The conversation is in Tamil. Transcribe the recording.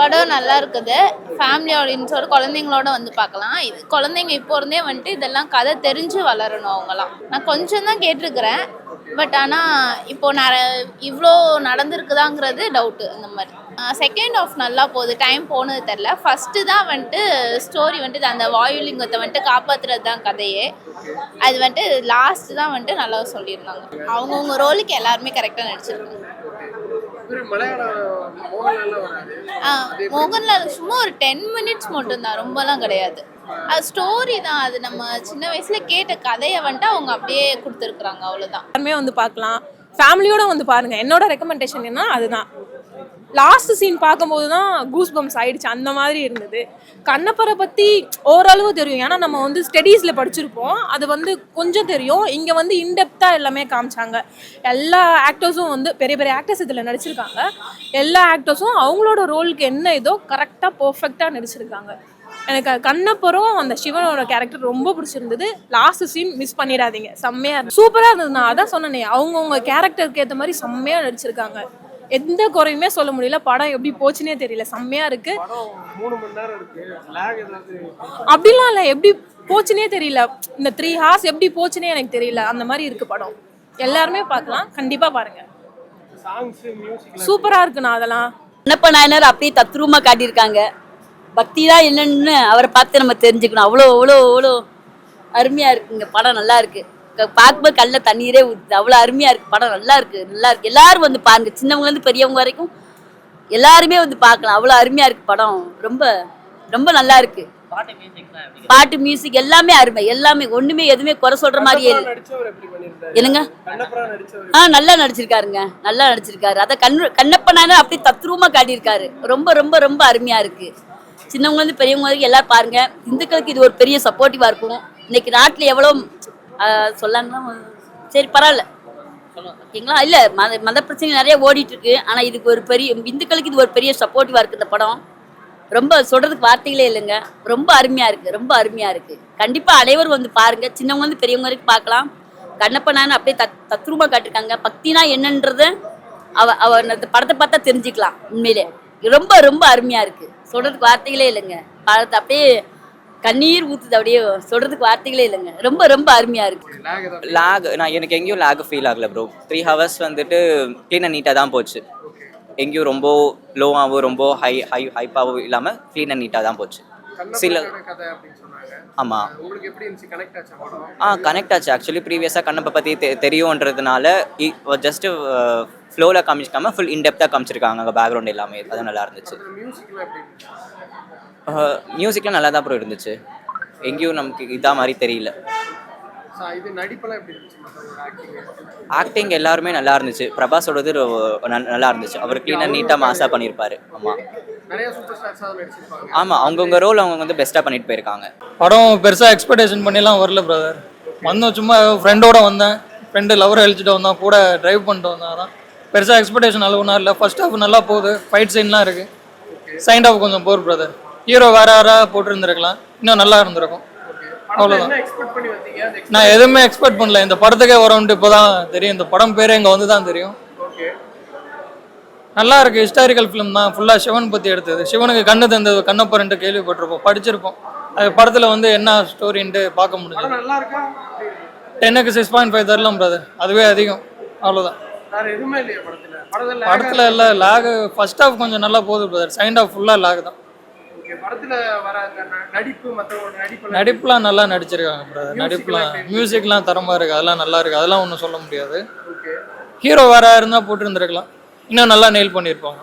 படம் நல்லா இருக்குது. ஃபேமிலி ஆடியன்ஸோட குழந்தைங்களோட வந்து பார்க்கலாம். இது குழந்தைங்க இப்போ இருந்தே வந்துட்டு இதெல்லாம் கதை தெரிஞ்சு வளரணும் அவங்கலாம். நான் கொஞ்சம் தான் கேட்டிருக்கிறேன். பட் ஆனால் இப்போ இவ்வளோ நடந்திருக்குதாங்கிறது டவுட்டு அந்த மாதிரி. செகண்ட் ஆஃப் நல்லா போகுது. டைம் போனது தெரில. ஃபஸ்ட்டு தான் வந்துட்டு ஸ்டோரி வந்துட்டு அந்த வாயுலிங்கத்தை வந்துட்டு காப்பாற்றுறது தான் கதையே. அது வந்துட்டு லாஸ்ட்டு தான் வந்துட்டு நல்லா சொல்லியிருந்தாங்க. அவங்கவுங்க ரோலுக்கு எல்லாருமே கரெக்டாக நடிச்சிருக்காங்க. மோகன்லால் சும்மா ஒரு 10 மினிட்ஸ் மட்டும்தான், ரொம்பலாம் கிடையாது. அது ஸ்டோரி தான். அது நம்ம சின்ன வயசுல கேட்ட கதையை வந்துட்டு அவங்க அப்படியே கொடுத்துருக்குறாங்க, அவ்வளோதான். எல்லாருமே வந்து பார்க்கலாம், ஃபேமிலியோட வந்து பாருங்க. என்னோட ரெக்கமெண்டேஷன் என்ன அதுதான். லாஸ்ட் சீன் பார்க்கும்போது தான் கூஸ் பம்ப்ஸ் ஆயிடுச்சு, அந்த மாதிரி இருந்தது. கண்ணப்பரை பற்றி ஓரளவு தெரியும், ஏன்னா நம்ம வந்து ஸ்டடீஸில் படிச்சிருப்போம். அது வந்து கொஞ்சம் தெரியும். இங்கே வந்து இன்டெப்த்தாக எல்லாமே காமிச்சாங்க. எல்லா ஆக்டர்ஸும் வந்து பெரிய பெரிய ஆக்டர்ஸ் இதில் நடிச்சிருக்காங்க. எல்லா ஆக்டர்ஸும் அவங்களோட ரோலுக்கு என்ன இதோ கரெக்டாக பர்ஃபெக்டாக நடிச்சிருக்காங்க. எனக்கு கண்ணப்பரும் அந்த சிவனோட கேரக்டர் ரொம்ப பிடிச்சிருந்தது. லாஸ்ட் சீன் மிஸ் பண்ணிடாதீங்க, செம்மையாக இருந்தது, சூப்பராக இருந்தது. நான் அதான் சொன்னேனே, அவங்கவுங்க கேரக்டருக்கு ஏற்ற மாதிரி செம்மையாக நடிச்சிருக்காங்க. எந்த குறையுமே சொல்ல முடியல. படம் எப்படி போச்சுன்னே தெரியல, செம்மையா இருக்கு. அப்படிலாம் இல்லை, எப்படி போச்சுன்னே தெரியல. இந்த 3 hours எப்படி போச்சுன்னே எனக்கு தெரியல, அந்த மாதிரி இருக்கு படம். எல்லாருமே பார்க்கலாம், கண்டிப்பா பாருங்க. சூப்பரா இருக்குண்ணா. அதெல்லாம் கண்ணப்ப நாயனார் அப்படியே தத்ரூபமா காட்டியிருக்காங்க. பக்தி தான் என்னன்னு அவரை பார்த்து நம்ம தெரிஞ்சுக்கணும். அவ்வளோ அவ்வளோ அவ்வளோ அருமையா இருக்குங்க. படம் நல்லா இருக்கு. பார்க்கும்போது கல்ல தண்ணீரே ஊற்றுது, அவ்வளோ அருமையா இருக்கு. படம் நல்லா இருக்கு, நல்லா இருக்கு. எல்லாரும் வந்து பாருங்க, சின்னவங்க இருந்து பெரியவங்க வரைக்கும் எல்லாருமே வந்து பார்க்கலாம். அவ்வளோ அருமையா இருக்கு படம். ரொம்ப ரொம்ப நல்லா இருக்கு. பாட்டு மியூசிக் எல்லாமே அருமை. எல்லாமே ஒண்ணுமே எதுவுமே குறை சொல்ற மாதிரியே இல்லை. என்னங்க? நல்லா நடிச்சிருக்காருங்க, நல்லா நடிச்சிருக்காரு. அத கண்ணப்பனான அப்படி தத்ரூபமா காட்டியிருக்காரு. ரொம்ப ரொம்ப ரொம்ப அருமையா இருக்கு. சின்னவங்க இருந்து பெரியவங்க வரைக்கும் எல்லாரும் பாருங்க. இந்துக்களுக்கு இது ஒரு பெரிய சப்போர்ட்டிவா இருக்கும். இன்னைக்கு நாட்டுல எவ்வளவு சொல்லாங்கன்னா சரி பரவாயில்ல, ஓகேங்களா? இல்லை, மத பிரச்சனை நிறைய ஓடிட்டு இருக்கு. ஆனால் இதுக்கு ஒரு பெரிய இந்துக்களுக்கு இது ஒரு பெரிய சப்போர்ட்டிவா இருக்கு இந்த படம். ரொம்ப சொல்றதுக்கு வார்த்தைகளே இல்லைங்க. ரொம்ப அருமையா இருக்கு, ரொம்ப அருமையா இருக்கு. கண்டிப்பா அனைவரும் வந்து பாருங்க, சின்னவங்க வந்து பெரியவங்க வரைக்கும் பார்க்கலாம். கண்ணப்பனான்னு அப்படியே தத்ரூபமா காட்டிருக்காங்க. பக்தினா என்னன்றத அந்த படத்தை பார்த்தா தெரிஞ்சுக்கலாம். உண்மையிலே ரொம்ப ரொம்ப அருமையா இருக்கு. சொல்றதுக்கு வார்த்தைகளே இல்லைங்க. படத்தை அப்படியே கண்ணீர் ஊத்துது, அப்படியே சொல்றதுக்கு வார்த்தைகளே இல்லைங்க. ரொம்ப ரொம்ப அருமையா இருக்கு. நான் எனக்கு எங்கேயும் லேக் ஃபீல் ஆகல ப்ரோ. 3 hours வந்துட்டு க்ளீன் அண்ட் நீட்டாக தான் போச்சு. எங்கேயும் ரொம்ப லோவாகவும் ரொம்ப ஹைப்பாகவும் இல்லாமல் க்ளீன் அண்ட் நீட்டாக தான் போச்சு. சில ஆமாம் கனெக்ட் ஆச்சு. ஆக்சுவலி ப்ரீவியஸாக கண்ணப்பை பற்றி தெரியுன்றதுனால ஜஸ்ட்டு ஃப்ளோவில் காமிச்சிக்காமல் ஃபுல் இன்டெப்த்தாக காமிச்சிருக்காங்க. அங்கே பேக்ரவுண்ட் எல்லாமே அது நல்லா இருந்துச்சு. மியூசிக்லாம் நல்லா தான் ப்ரோ இருந்துச்சு. எங்கேயும் நமக்கு இதாக மாதிரி தெரியல. ஆக்டிங் எல்லாருமே நல்லா இருந்துச்சு. பிரபாஸோடது நல்லா இருந்துச்சு. அவர் க்ளீனாக நீட்டாக மாஸாக பண்ணியிருப்பாரு. ஆமாம் அவங்கவுங்க ரோல் அவங்க வந்து பெஸ்ட்டாக பண்ணிட்டு போயிருக்காங்க. படம் பெருசாக எக்ஸ்பெக்டேஷன் பண்ணிலாம் வரல பிரதர். வந்தோம், சும்மா ஃப்ரெண்டோட வந்தேன். ஃப்ரெண்டு லவரை அழிச்சிட்டு வந்தான், கூட ட்ரைவ் பண்ணிட்டு வந்தான். தான் பெருசாக எக்ஸ்பெக்டேஷன் அளவுனா இல்லை. ஃபர்ஸ்ட் ஹாஃப் நல்லா போகுது, ஃபைட் சீன்லாம் இருக்குது. செகண்ட் ஹாஃப் கொஞ்சம் போர் பிரதர். ஹீரோ வேற யாராவது போட்டுருந்துருக்கலாம், இன்னும் நல்லா இருந்திருக்கும். அவ்வளோதான். நான் எதுவுமே எக்ஸ்பெக்ட் பண்ணல. இந்த படத்துக்கே வரோன்ட்டு இப்போதான் தெரியும். இந்த படம் பேரே இங்கே வந்து தான் தெரியும். நல்லா இருக்கு. ஹிஸ்டாரிக்கல் ஃபிலிம் தான். ஃபுல்லாக சிவன் பற்றி எடுத்தது. சிவனுக்கு கண்ணு தந்தது கண்ணப்பரன்ட்டு கேள்விப்பட்டிருப்போம், படிச்சிருப்போம். அது படத்தில் வந்து என்ன ஸ்டோரின்ட்டு பார்க்க முடியும். 10க்கு 6.5 தரலாம் பிரதர், அதுவே அதிகம். அவ்வளோதான். படத்தில் இல்லை லேக். ஃபர்ஸ்ட் ஹாஃப் கொஞ்சம் நல்லா போகுது பிரதர். செகண்ட் ஹாஃப் ஃபுல்லாக லேக் தான். நடிப்புலாம் நல்லா நடிச்சிருக்காங்க பிரதர். நடிப்புலாம் மியூசிக்லாம் தரமாக இருக்குது, அதெல்லாம் நல்லா இருக்குது. அதெல்லாம் ஒன்றும் சொல்ல முடியாது. ஹீரோ வேற இருந்தால் போட்டுருந்துருக்கலாம், இன்னும் நல்லா நெயில் பண்ணியிருப்பாங்க.